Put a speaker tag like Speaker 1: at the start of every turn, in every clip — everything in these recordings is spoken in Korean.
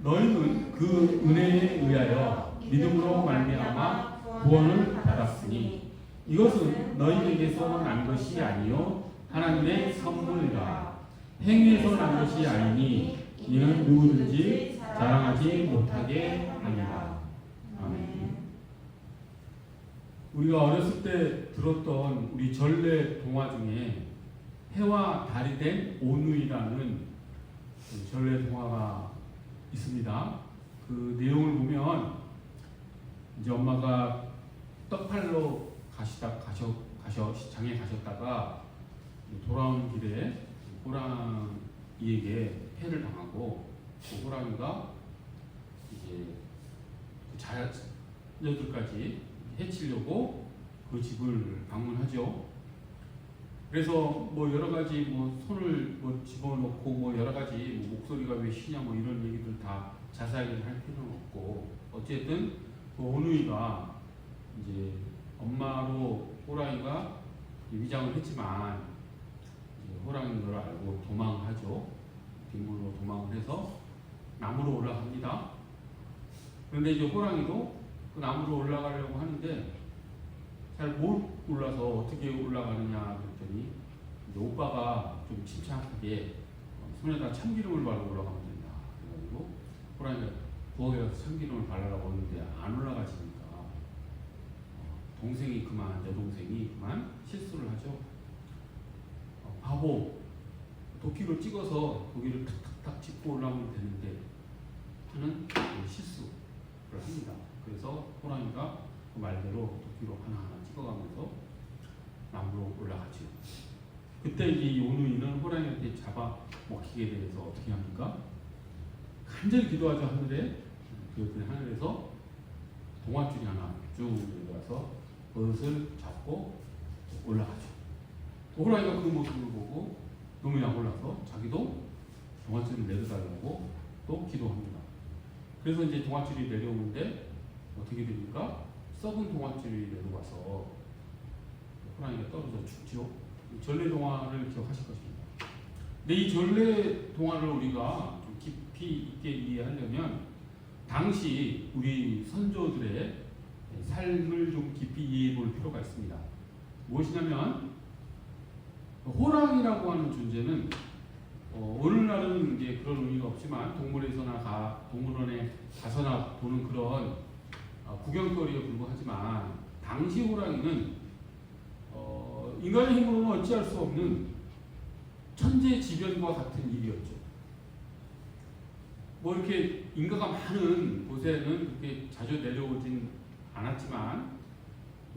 Speaker 1: 너희는 그 은혜에 의하여 믿음으로 말미암아 구원을 받았으니 이것은 너희에게서 난 것이 아니요 하나님의 선물이라. 행위에서 난 것이 아니니 이는 누구든지 자랑하지 못하게 합니다. 아멘. 우리가 어렸을 때 들었던 우리 전래 동화 중에 해와 달이 된 오누이라는 전래 동화가 있습니다. 그 내용을 보면 이제 엄마가 떡 팔러 장에 가셨다가 돌아오는 길에 호랑이에게 해를 당하고 그 호랑이가 이제 자녀들까지 해치려고 그 집을 방문하죠. 그래서 뭐 여러 가지 뭐 손을 뭐 집어넣고 뭐 여러 가지 뭐 목소리가 왜 쉬냐 뭐 이런 얘기들 다 자세하게 할 필요는 없고, 어쨌든 그 오누이가 이제 엄마로 호랑이가 위장을 했지만 호랑이인 걸 알고 도망하죠. 빗물로 도망을 해서 나무로 올라갑니다. 그런데 이제 호랑이도 그 나무로 올라가려고 하는데 잘 못 올라서 어떻게 올라가느냐 그랬더니 이제 오빠가 좀 침착하게 손에다 참기름을 바르고 올라가면 된다. 그래가지고 호랑이가 부엌에 가서 참기름을 바르라고 하는데 안 올라가시니까 동생이 그만, 여동생이 그만 실수를 하죠. 바보, 도끼로 찍어서 거기를 탁탁탁 짚고 올라오면 되는데 하는 실수를 합니다. 그래서 호랑이가 그 말대로 도끼로 하나하나 찍어가면서 나무로 올라가죠. 그때 이 오누이는 호랑이한테 잡아 먹히게 돼서 어떻게 합니까? 간절히 기도하죠. 하늘에. 그랬더니 하늘에서 동아줄이 하나 쭉 내려와서 그것을 잡고 올라가죠. 호랑이가 그 모습을 보고 너무 약올라서 자기도 동아줄을 내려달라고 또 기도합니다. 그래서 이제 동아줄이 내려오는데 어떻게 됩니까? 썩은 동아줄이 내려와서 호랑이가 떨어져 죽죠. 전래 동화를 기억하실 것입니다. 근데 이 전래 동화를 우리가 좀 깊이 있게 이해하려면 당시 우리 선조들의 삶을 좀 깊이 이해해 볼 필요가 있습니다. 무엇이냐면 호랑이라고 하는 존재는 오늘날은 이제 그런 의미가 없지만 동물원에 가서나 보는 그런 구경거리에 불과하지만 당시 호랑이는 인간의 힘으로는 어찌할 수 없는 천재지변과 같은 일이었죠. 뭐 이렇게 인가가 많은 곳에는 그렇게 자주 내려오진 않았지만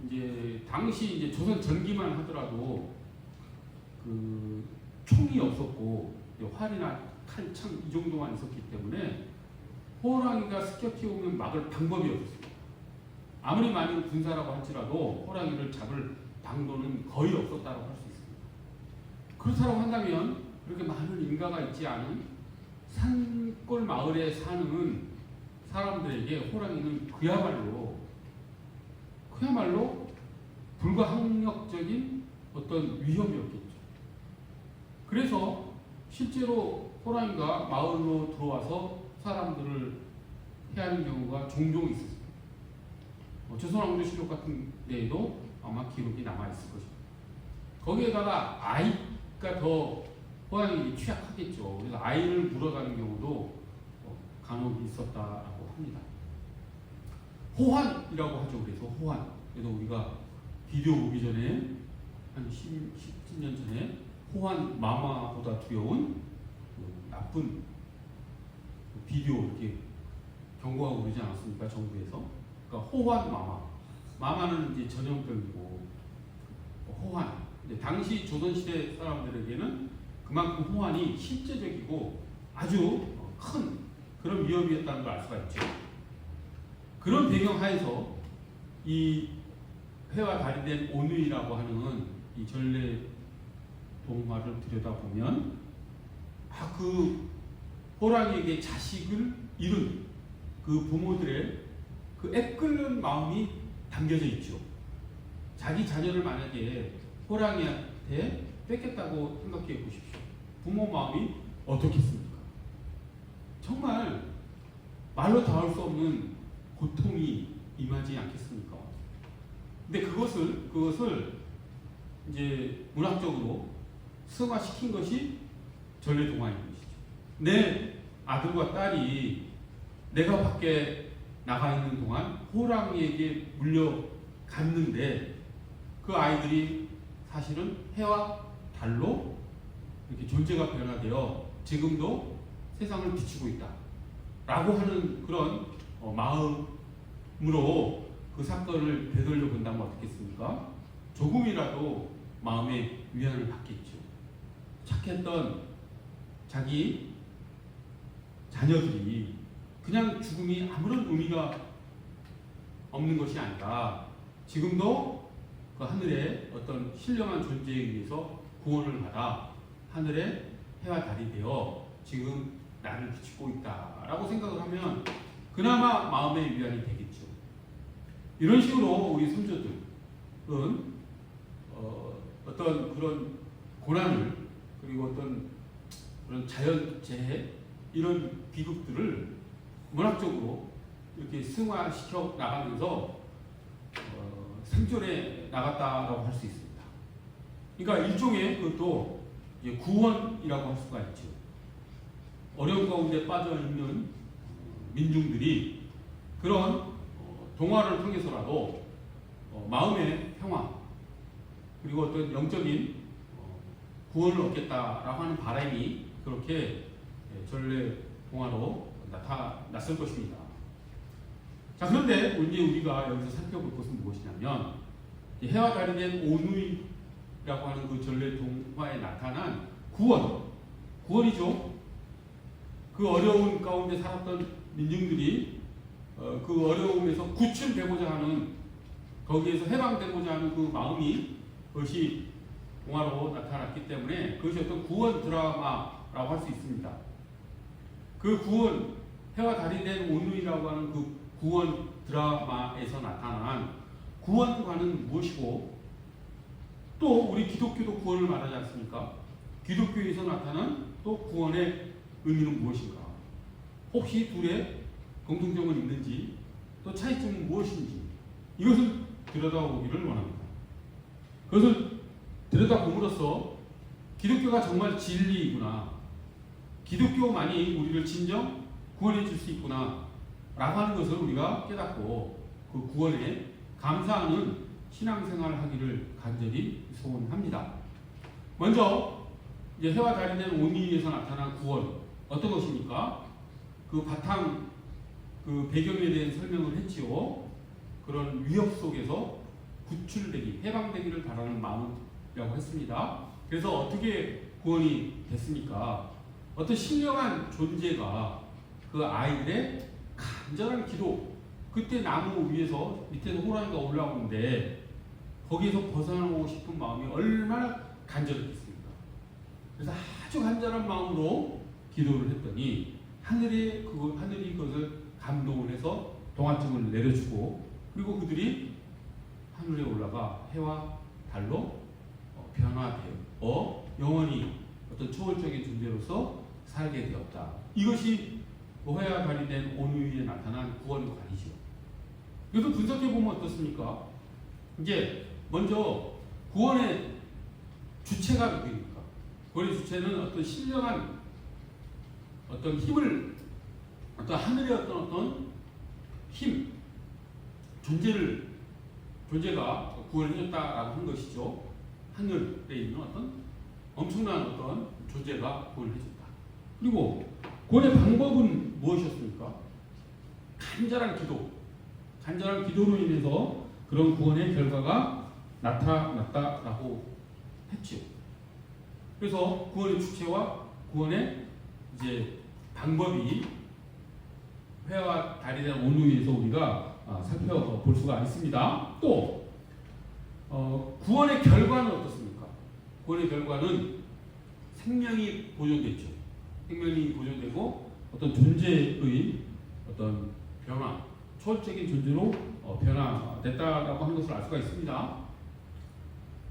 Speaker 1: 이제 당시 이제 조선 전기만 하더라도 그 총이 없었고 활이나 칼, 창 이 정도만 있었기 때문에 호랑이가 습격해 오면 막을 방법이 없었습니다. 아무리 많은 군사라고 할지라도 호랑이를 잡을 방도는 거의 없었다고 할 수 있습니다. 그렇다고 한다면 그렇게 많은 인가가 있지 않은 산골 마을에 사는 사람들에게 호랑이는 그야말로 불가항력적인 어떤 위협이었겠죠. 그래서 실제로 호랑이가 마을로 들어와서 사람들을 해하는 경우가 종종 있었습니다. 조선왕조실록 같은 데에도 아마 기록이 남아있을 것입니다. 거기에다가 아이가 더 호랑이에게 취약하겠죠. 그래서 아이를 물어가는 경우도 간혹 있었다라고 합니다. 호환이라고 하죠. 그래서 호환. 그래서 우리가 비디오 보기 전에 한 10년 전에 호환 마마보다 두려운 나쁜 비디오 이렇게 경고하고 그러지 않았습니까? 정부에서. 그러니까 호환 마마는 이제 전염병이고 호환. 근데 당시 조선시대 사람들에게는 그만큼 호환이 실제적이고 아주 큰 그런 위협이었다는 걸 알 수가 있죠. 그런 배경 하에서 이 회와 달이 된 오누이라고 하는 이 전래 동화를 들여다보면 그 호랑이에게 자식을 잃은 그 부모들의 그 애끓는 마음이 담겨져 있죠. 자기 자녀를 만약에 호랑이한테 뺏겼다고 생각해 보십시오. 부모 마음이 어떻겠습니까? 정말 말로 다할 수 없는 고통이 임하지 않겠습니까? 근데 그것을 이제 문학적으로 승화시킨 것이 전래동화인 것이죠. 내 아들과 딸이 내가 밖에 나가 있는 동안 호랑이에게 물려갔는데 그 아이들이 사실은 해와 달로 이렇게 존재가 변화되어 지금도 세상을 비추고 있다 라고 하는 그런 마음으로 그 사건을 되돌려 본다면 어떻겠습니까? 조금이라도 마음의 위안을 받겠죠. 착했던 자기 자녀들이 그냥 죽음이 아무런 의미가 없는 것이 아니라 지금도 그 하늘의 어떤 신령한 존재에 의해서 구원을 받아 하늘의 해와 달이 되어 지금 나를 비추고 있다라고 생각을 하면 그나마 마음의 위안이 되겠죠. 이런 식으로 우리 선조들은 어떤 그런 고난을 그리고 어떤 그런 자연재해 이런 비극들을 문학적으로 이렇게 승화시켜 나가면서 생존해 나갔다라고 할 수 있습니다. 그러니까 일종의 그것도 구원이라고 할 수가 있죠. 어려운 가운데 빠져 있는 민중들이 그런 동화를 통해서라도 마음의 평화 그리고 어떤 영적인 구원을 얻겠다라고 하는 바람이 그렇게 전래 동화로 나타났을 것입니다. 자, 그런데 이제 우리가 여기서 살펴볼 것은 무엇이냐면 해와 달이 된 오누이라고 하는 그 전래 동화에 나타난 구원이죠. 그 어려운 가운데 살았던 민중들이 그 어려움에서 구출되고자 하는 거기에서 해방되고자 하는 그 마음이 그것이 동화로 나타났기 때문에 그것이 어떤 구원 드라마라고 할 수 있습니다. 그 구원, 해와 달이 된 오누이라고 하는 그 구원 드라마에서 나타난 구원과는 무엇이고 또 우리 기독교도 구원을 말하지 않습니까? 기독교에서 나타난 또 구원의 의미는 무엇인가? 혹시 둘의 공통점은 있는지 또 차이점은 무엇인지 이것을 들여다보기를 원합니다. 그것을 들여다봄으로써 기독교가 정말 진리이구나, 기독교만이 우리를 진정 구원해 줄 수 있구나 라고 하는 것을 우리가 깨닫고 그 구원에 감사하는 신앙생활을 하기를 간절히 소원합니다. 먼저 이제 해와 달이 된 오누이에서 나타난 구원 어떤 것입니까? 그 바탕 그 배경에 대한 설명을 했지요. 그런 위협 속에서 구출되기, 해방되기를 바라는 마음이라고 했습니다. 그래서 어떻게 구원이 됐습니까? 어떤 신령한 존재가 그 아이들의 간절한 기도, 그때 나무 위에서 밑에서 호랑이가 올라오는데 거기에서 벗어나고 싶은 마음이 얼마나 간절했겠습니까? 그래서 아주 간절한 마음으로 기도를 했더니 하늘이 그것을 감동을 해서 동화증을 내려주고 그리고 그들이 하늘에 올라가 해와 달로 변화되어 영원히 어떤 초월적인 존재로서 살게 되었다. 이것이 해와 달이 된 오누이에 나타난 구원관이죠. 이것도 분석해 보면 어떻습니까? 이제 먼저 구원의 주체가 누구입니까? 구원의 주체는 어떤 신령한 어떤 힘을, 어떤 하늘의 어떤 힘, 존재가 구원을 해줬다라고 한 것이죠. 하늘에 있는 어떤 엄청난 어떤 존재가 구원을 해줬다. 그리고 구원의 방법은 무엇이었습니까? 간절한 기도로 인해서 그런 구원의 결과가 나타났다라고 했죠. 그래서 구원의 주체와 구원의 이제 방법이 해와 달이 된 오누이에서 우리가 살펴볼 수가 있습니다. 또 구원의 결과는 어떻습니까? 구원의 결과는 생명이 보존됐죠. 생명이 보존되고 어떤 존재의 어떤 변화, 초월적인 존재로 변화됐다라고 하는 것을 알 수가 있습니다.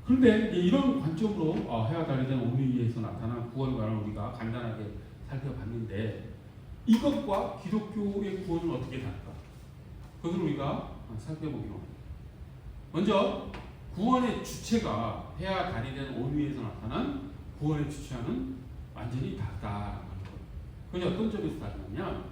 Speaker 1: 그런데 이런 관점으로 해와 달이 된 오누이에서 나타난 구원관을 우리가 간단하게 살펴봤는데 이것과 기독교의 구원은 어떻게 다를까? 그것을 우리가 살펴보기로 합니다. 먼저 구원의 주체가 해와 달이 된 온 위에서 나타난 구원의 주체와는 완전히 다르다라는 것. 그건 어떤 점에서 다르냐면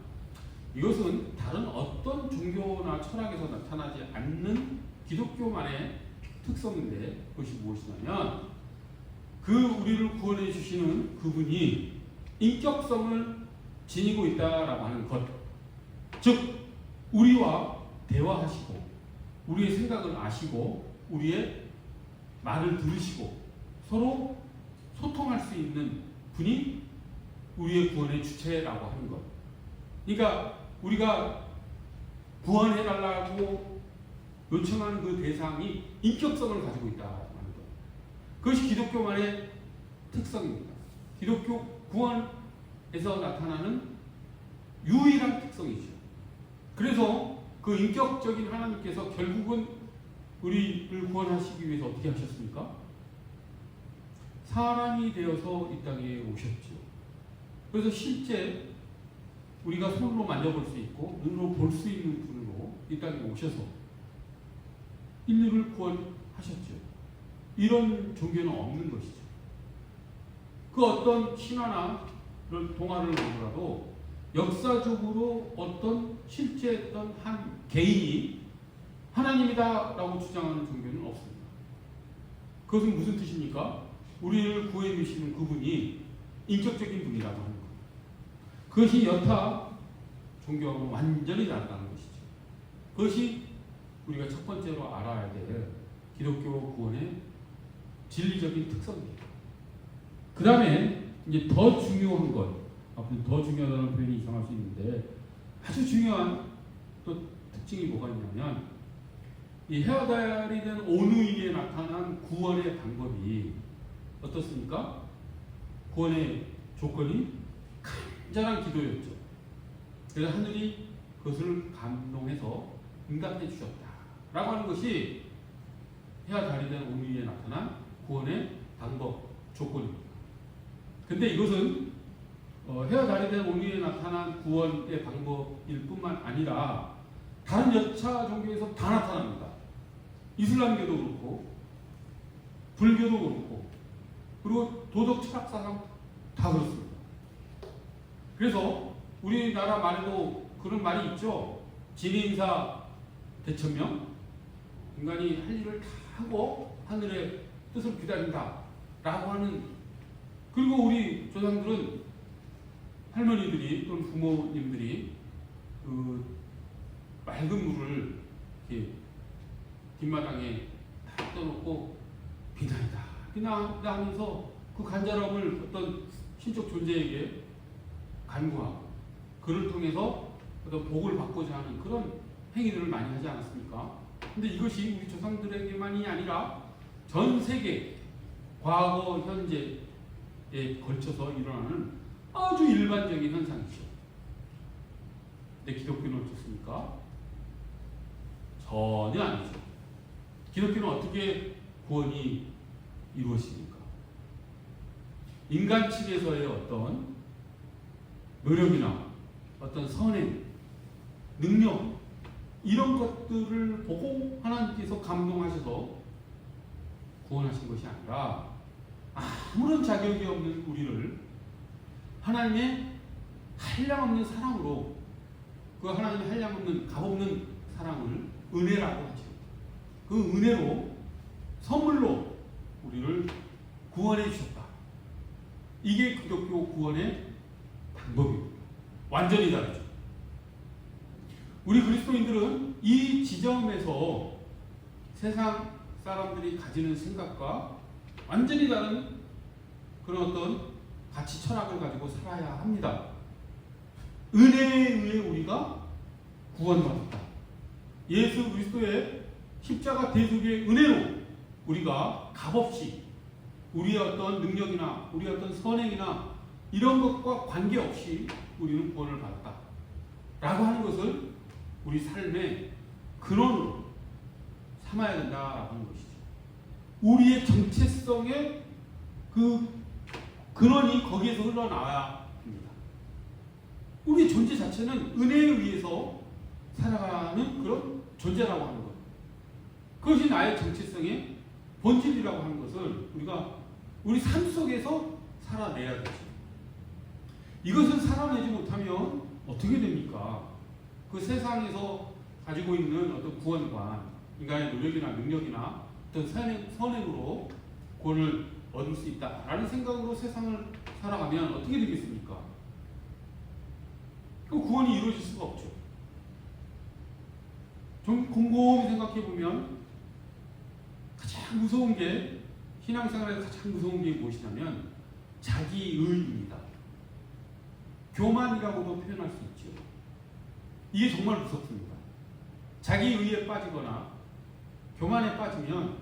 Speaker 1: 이것은 다른 어떤 종교나 철학에서 나타나지 않는 기독교만의 특성인데 그것이 무엇이냐면 그 우리를 구원해 주시는 그분이 인격성을 지니고 있다라고 하는 것. 즉 우리와 대화하시고 우리의 생각을 아시고 우리의 말을 들으시고 서로 소통할 수 있는 분이 우리의 구원의 주체라고 하는 것. 그러니까 우리가 구원해달라고 요청하는 그 대상이 인격성을 가지고 있다고 하는 것. 그것이 기독교만의 특성입니다. 기독교 구원에서 나타나는 유일한 특성이죠. 그래서 그 인격적인 하나님께서 결국은 우리를 구원하시기 위해서 어떻게 하셨습니까? 사람이 되어서 이 땅에 오셨죠. 그래서 실제 우리가 손으로 만져볼 수 있고 눈으로 볼 수 있는 분으로 이 땅에 오셔서 인류를 구원하셨죠. 이런 종교는 없는 것이죠. 그 어떤 신화나 동화를 보더라도 역사적으로 어떤 실제 어떤 한 개인이 하나님이다라고 주장하는 종교는 없습니다. 그것은 무슨 뜻입니까? 우리를 구해 주시는 그분이 인격적인 분이라고 하는 거예요. 그것이 여타 종교하고 완전히 다르다는 것이죠. 그것이 우리가 첫 번째로 알아야 될 기독교 구원의 진리적인 특성입니다. 그 다음에 이제 더 중요한 것, 앞으로 더 중요하다는 표현이 이상할 수 있는데 아주 중요한 또 특징이 뭐가 있냐면 이 해와 달이 된 온유에 나타난 구원의 방법이 어떻습니까? 구원의 조건이 간절한 기도였죠. 그래서 하늘이 그것을 감동해서 응답해 주셨다라고 하는 것이 해와 달이 된 온유에 나타난 구원의 방법 조건입니다. 근데 이것은 해와 달이 된 온유에 나타난 구원의 방법일 뿐만 아니라 다른 여차 종교에서 다 나타납니다. 이슬람교도 그렇고 불교도 그렇고 그리고 도덕 철학사상 다 그렇습니다. 그래서 우리나라 말에도 그런 말이 있죠. 진인사 대천명. 인간이 할 일을 다 하고 하늘의 뜻을 기다린다 라고 하는. 그리고 우리 조상들은 할머니들이 또는 부모님들이 그 맑은 물을 이렇게 뒷마당에 다 떠놓고 비나이다 비나이다 하면서 그 간절함을 어떤 신적 존재에게 간구하고 그를 통해서 어떤 복을 받고자 하는 그런 행위들을 많이 하지 않았습니까? 근데 이것이 우리 조상들에게만이 아니라 전 세계 과거 현재에 걸쳐서 일어나는 아주 일반적인 현상이죠. 근데 기독교는 어떻습니까? 전혀 아니죠. 기독교는 어떻게 구원이 이루어집니까? 인간 측에서의 어떤 노력이나 어떤 선행, 능력 이런 것들을 보고 하나님께서 감동하셔서 구원하신 것이 아니라 아무런 자격이 없는 우리를 하나님의 한량없는 사랑으로 그 하나님의 한량없는 값없는 사랑을 은혜라고 하죠. 그 은혜로 선물로 우리를 구원해 주셨다. 이게 기독교 구원의 방법입니다. 완전히 다르죠. 우리 그리스도인들은 이 지점에서 세상 사람들이 가지는 생각과 완전히 다른 그런 어떤 가치 철학을 가지고 살아야 합니다. 은혜에 의해 우리가 구원받았다. 예수 그리스도의 십자가 대속의 은혜로 우리가 값없이 우리의 어떤 능력이나 우리의 어떤 선행이나 이런 것과 관계없이 우리는 구원을 받았다 라고 하는 것을 우리 삶의 근원으로 삼아야 된다라고 하는 것이죠. 우리의 정체성의 그 근원이 거기에서 흘러나와야 합니다. 우리의 존재 자체는 은혜에 의해서 살아가는 그런 존재라고 하는 것. 그것이 나의 정체성의 본질이라고 하는 것을 우리가 우리 삶 속에서 살아내야 되죠. 이것을 살아내지 못하면 어떻게 됩니까? 그 세상에서 가지고 있는 어떤 구원관, 인간의 노력이나 능력이나 어떤 선행으로 구원을 얻을 수 있다라는 생각으로 세상을 살아가면 어떻게 되겠습니까? 그 구원이 이루어질 수가 없죠. 좀 곰곰이 생각해 보면 가장 무서운 게, 신앙생활에서 가장 무서운 게 무엇이냐면 자기의입니다. 교만이라고도 표현할 수 있죠. 이게 정말 무섭습니다. 자기의에 빠지거나 교만에 빠지면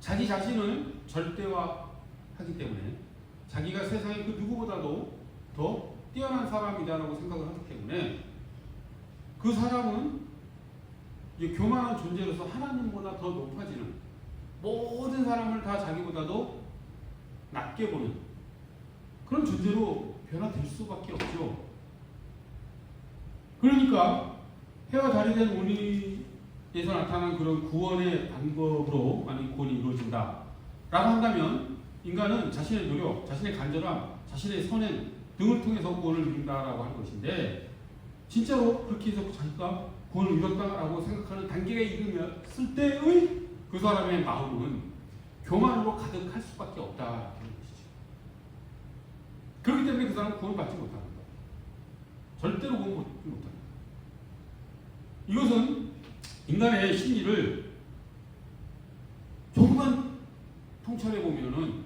Speaker 1: 자기 자신을 절대화하기 때문에, 자기가 세상의 그 누구보다도 더 뛰어난 사람이다라고 생각을 하기 때문에 그 사람은 이제 교만한 존재로서 하나님보다 더 높아지는, 모든 사람을 다 자기보다도 낮게 보는 그런 존재로 변화될 수밖에 없죠. 그러니까 해와 달이 된 우리에서 나타난 그런 구원의 방법으로 만약 구원이 이루어진다 라고 한다면, 인간은 자신의 노력, 자신의 간절함, 자신의 선행 등을 통해서 구원을 이룬다라고 하는 것인데, 진짜로 그렇게 해서 자기가 구원을 이뤘다라고 생각하는 단계에 이르렀을 때의 그 사람의 마음은 교만으로 가득할 수밖에 없다는 것이죠. 그렇기 때문에 그 사람은 구원을 받지 못합니다. 절대로 구원을 받지 못합니다. 이것은 인간의 심리를 조금만 통찰해 보면은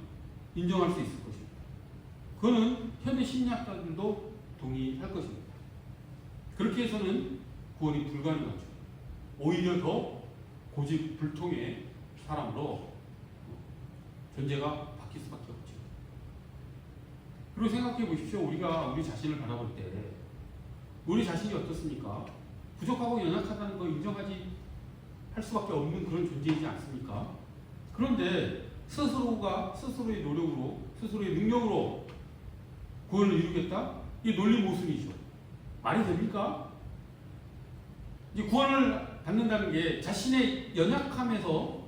Speaker 1: 인정할 수 있을 것입니다. 그거는 현대 심리학자들도 동의할 것입니다. 그렇게 해서는 구원이 불가능하죠. 오히려 더 고집불통의 사람으로 존재가 바뀔 수밖에 없죠. 그리고 생각해 보십시오. 우리가 우리 자신을 바라볼 때 우리 자신이 어떻습니까? 부족하고 연약하다는 걸 인정하지 할 수밖에 없는 그런 존재이지 않습니까? 그런데 스스로가 스스로의 노력으로, 스스로의 능력으로 구원을 이루겠다? 이게 논리 모순이죠. 말이 됩니까? 이제 구원을 받는다는 게 자신의 연약함에서,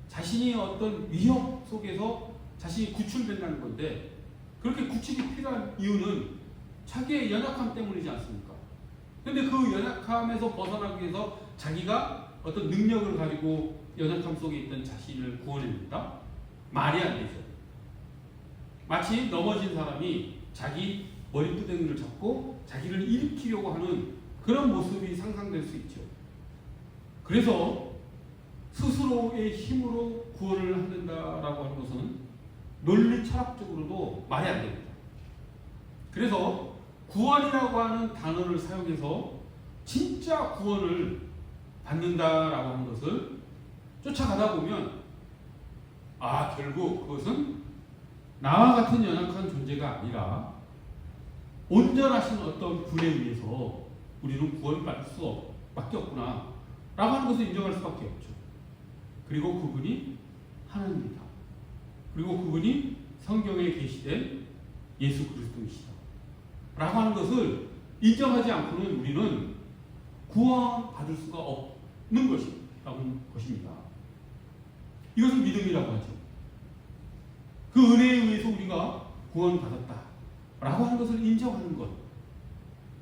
Speaker 1: 자신이 어떤 위협 속에서 자신이 구출된다는 건데, 그렇게 구출이 필요한 이유는 자기의 연약함 때문이지 않습니까? 그런데 그 연약함에서 벗어나기 위해서 자기가 어떤 능력을 가지고 연약함 속에 있던 자신을 구원해낸다? 말이 안 되죠. 마치 넘어진 사람이 자기 머리끄댕이를 잡고 자기를 일으키려고 하는 그런 모습이 상상될 수 있죠. 그래서 스스로의 힘으로 구원을 한다라고 하는 것은 논리 철학적으로도 말이 안 됩니다. 그래서 구원이라고 하는 단어를 사용해서 진짜 구원을 받는다라고 하는 것을 쫓아가다 보면, 결국 그것은 나와 같은 연약한 존재가 아니라 온전하신 어떤 분에 의해서 우리는 구원을 받을 수밖에 없구나 라고 하는 것을 인정할 수밖에 없죠. 그리고 그분이 하나님이다. 그리고 그분이 성경에 계시된 예수 그리스도이시다 라고 하는 것을 인정하지 않고는 우리는 구원받을 수가 없는 것입니다. 이것을 믿음이라고 하죠. 그 은혜에 의해서 우리가 구원받았다 라고 하는 것을 인정하는 것,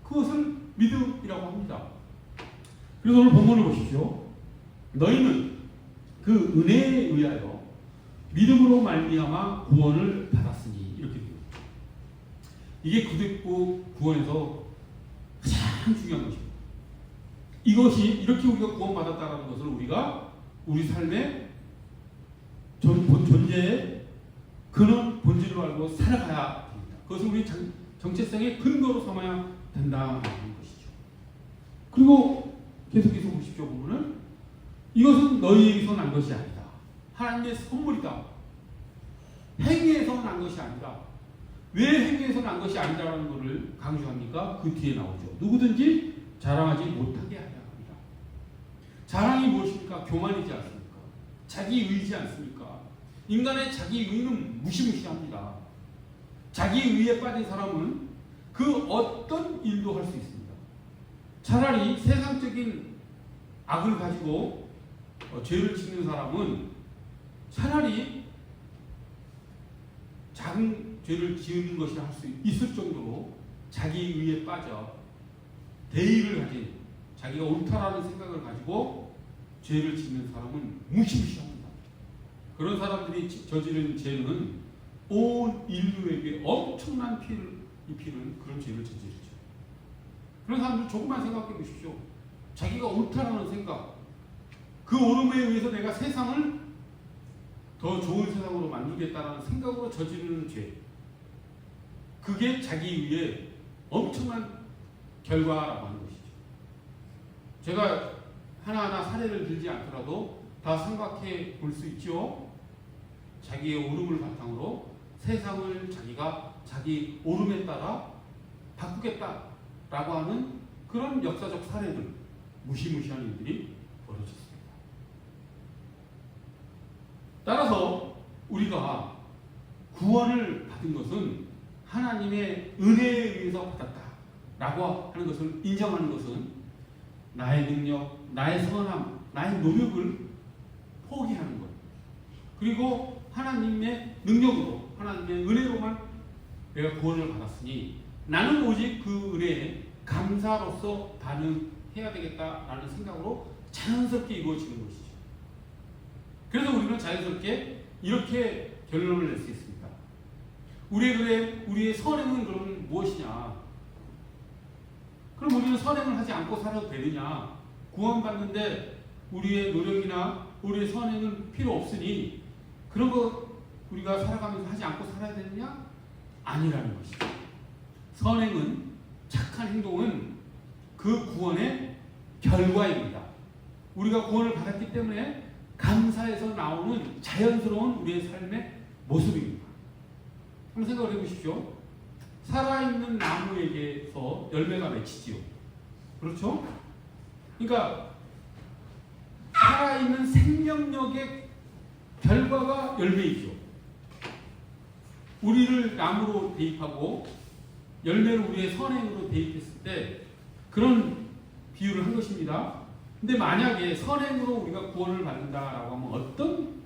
Speaker 1: 그것을 믿음이라고 합니다. 그래서 오늘 본문을 보십시오. 너희는 그 은혜에 의하여 믿음으로 말미암아 구원을 받았으니, 이렇게 돼요. 이게 구원의 구원에서 가장 중요한 것입니다. 이것이, 이렇게 우리가 구원받았다는 것을 우리가 우리 삶의 존재의 근원, 본질로 알고 살아가야 됩니다. 그것을 우리 정체성의 근거로 삼아야 된다는 것이죠. 그리고 계속해서 보십시오. 보면은 이것은 너희에게서 난 것이 아니다. 하나님의 선물이다. 행위에서 난 것이 아니다. 왜 행위에서 난 것이 아니다라는 것을 강조합니까? 그 뒤에 나오죠. 누구든지 자랑하지 못하게 하려 합니다. 자랑이 무엇입니까? 교만이지 않습니까? 자기의이지 않습니까? 인간의 자기의는 무시무시합니다. 자기의에 빠진 사람은 그 어떤 일도 할 수 있습니다. 차라리 세상적인 악을 가지고 죄를 짓는 사람은 차라리 작은 죄를 지은 것이라 할 수 있을 정도로 자기 의에 빠져 대의를 가진, 자기가 옳다라는 생각을 가지고 죄를 짓는 사람은 무시무시합니다. 그런 사람들이 저지른 죄는 온 인류에게 엄청난 피해를 입히는 그런 죄를 저지르죠. 그런 사람들 조금만 생각해 보십시오. 자기가 옳다라는 생각, 그 옳음에 의해서 내가 세상을 더 좋은 세상으로 만들겠다는 생각으로 저지르는 죄, 그게 자기 위에 엄청난 결과라고 하는 것이죠. 제가 하나하나 사례를 들지 않더라도 다 생각해 볼 수 있죠. 자기의 옳음을 바탕으로 세상을 자기가 자기 옳음에 따라 바꾸겠다라고 하는 그런 역사적 사례들, 무시무시한 일들이 벌어졌습니다. 따라서 우리가 구원을 받은 것은 하나님의 은혜에 의해서 받았다라고 하는 것을 인정하는 것은 나의 능력, 나의 선함, 나의 노력을 포기하는 것. 그리고 하나님의 능력으로, 하나님의 은혜로만 내가 구원을 받았으니 나는 오직 그 은혜에 감사로서 반응해야 되겠다라는 생각으로 자연스럽게 이루어지는 것이죠. 그래서 우리는 자연스럽게 이렇게 결론을 낼 수 있습니다. 우리의 선행은 그러면 무엇이냐? 그럼 우리는 선행을 하지 않고 살아도 되느냐? 구원받는데 우리의 노력이나 우리의 선행은 필요 없으니 그런 거 우리가 살아가면서 하지 않고 살아야 되느냐? 아니라는 것이죠. 선행은, 착한 행동은 그 구원의 결과입니다. 우리가 구원을 받았기 때문에 감사에서 나오는 자연스러운 우리의 삶의 모습입니다. 한번 생각을 해보십시오. 살아있는 나무에게서 열매가 맺히지요. 그렇죠? 그러니까 살아있는 생명력의 결과가 열매이죠. 우리를 나무로 대입하고 열매를 우리의 선행으로 대입했을 때 그런 비유를 한 것입니다. 근데 만약에 선행으로 우리가 구원을 받는다라고 하면 어떤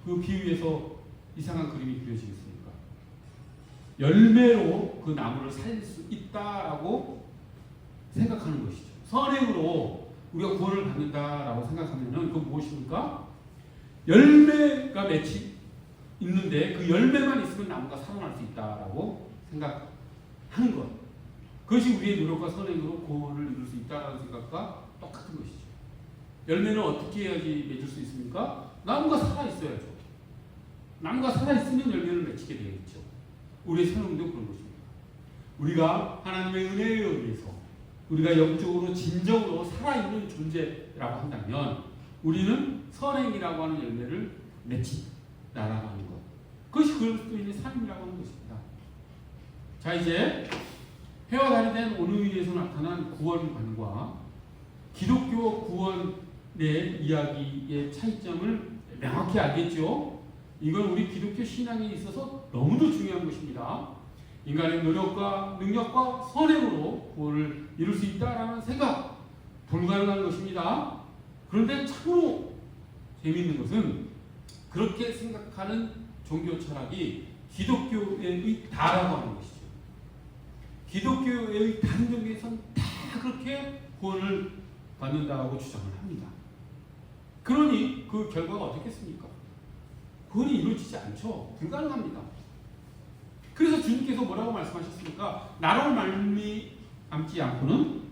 Speaker 1: 그 비유에서 이상한 그림이 그려지겠습니까? 열매로 그 나무를 살릴 수 있다라고 생각하는 것이죠. 선행으로 우리가 구원을 받는다라고 생각하면 그건 무엇입니까? 열매가 맺히 있는데 그 열매만 있으면 나무가 살아날 수 있다라고 생각하는 것. 그것이 우리의 노력과 선행으로 구원을 이룰 수 있다라는 생각과 똑같은 것이죠. 열매는 어떻게 해야지 맺을 수 있습니까? 나무가 살아있어야죠. 나무가 살아있으면 열매를 맺히게 되겠죠. 우리의 삶도 그런 것입니다. 우리가 하나님의 은혜에 의해서 우리가 영적으로 진정으로 살아있는 존재라고 한다면 우리는 선행이라고 하는 열매를 맺힌다라고 하는 것. 그것이 그리스도인의 삶이라고 하는 것입니다. 자, 이제 해와 달이 된 오늘에서 나타난 구원관과 기독교 구원의 이야기의 차이점을 명확히 알겠죠. 이건 우리 기독교 신앙에 있어서 너무도 중요한 것입니다. 인간의 노력과 능력과 선행으로 구원을 이룰 수 있다라는 생각, 불가능한 것입니다. 그런데 참으로 재미있는 것은 그렇게 생각하는 종교 철학이 기독교의 다라고 하는 것이죠. 기독교의 다른 종교에서는 다 그렇게 구원을 받는다고 주장을 합니다. 그러니 그 결과가 어떻겠습니까? 구원이 이루어지지 않죠. 불가능합니다. 그래서 주님께서 뭐라고 말씀하셨습니까? 나로 말미암지 않고는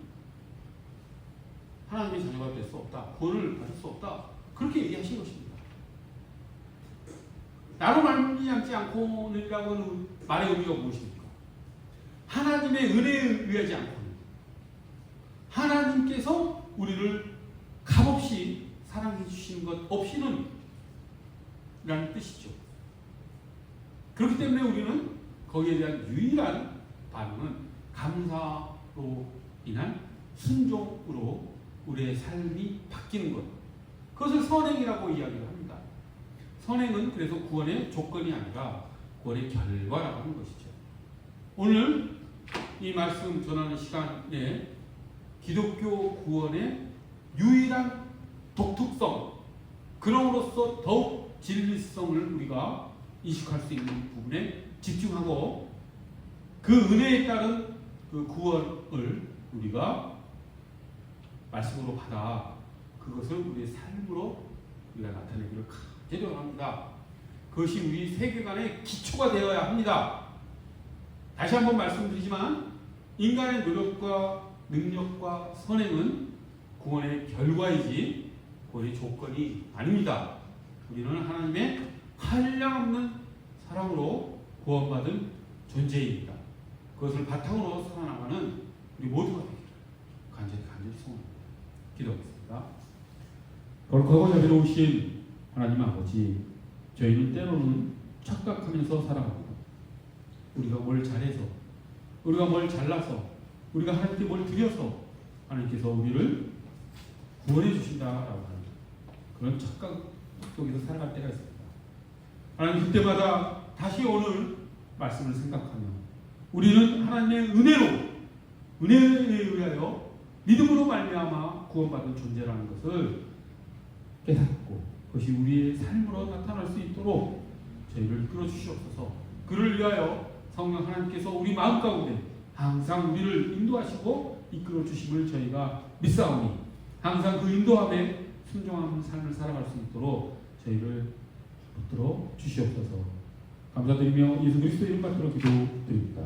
Speaker 1: 하나님의 자녀가 될 수 없다. 구원을 받을 수 없다. 그렇게 얘기하신 것입니다. 나로 말미암지 않고는이라고 하는 말의 의미가 무엇입니까? 하나님의 은혜에 의하지 않고는, 하나님께서 우리를 값없이 사랑해 주시는 것 없이는 라는 뜻이죠. 그렇기 때문에 우리는 거기에 대한 유일한 반응은 감사로 인한 순종으로 우리의 삶이 바뀌는 것. 그것을 선행이라고 이야기를 합니다. 선행은 그래서 구원의 조건이 아니라 구원의 결과라고 하는 것이죠. 오늘 이 말씀 전하는 시간에 기독교 구원의 유일한 독특성, 그럼으로써 더욱 진리성을 우리가 인식할 수 있는 부분에 집중하고 그 은혜에 따른 그 구원을 우리가 말씀으로 받아 그것을 우리의 삶으로 우리가 나타내기를 간절히 원합니다. 그것이 우리 세계관의 기초가 되어야 합니다. 다시 한번 말씀드리지만 인간의 노력과 능력과 선행은 구원의 결과이지 구원의 조건이 아닙니다. 우리는 하나님의 한량없는 사랑으로 구원받은 존재입니다. 그것을 바탕으로 살아나가는 우리 모두가 되기를 간절히 소원합니다. 기도하겠습니다. 거룩하고 자비로우신 하나님 아버지, 저희는 때로는 착각하면서 살아갑니다. 우리가 뭘 잘해서, 우리가 뭘 잘나서, 우리가 하나님께 뭘 드려서 하나님께서 우리를 구원해 주신다라고 하는 그런 착각 속에서 살아갈 때가 있습니다. 하나님, 그때마다 다시 오늘 말씀을 생각하며 우리는 하나님의 은혜에 의하여 믿음으로 말미암아 구원받은 존재라는 것을 깨닫고 그것이 우리의 삶으로 나타날 수 있도록 저희를 이끌어 주시옵소서. 그를 위하여 성령 하나님께서 우리 마음 가운데 항상 우리를 인도하시고 이끌어 주심을 저희가 믿사오니 항상 그 인도함에 순종하는 삶을 살아갈 수 있도록 저희를 붙들어 주시옵소서. 감사드리며 예수 그리스도 이름 받들어 기도드립니다.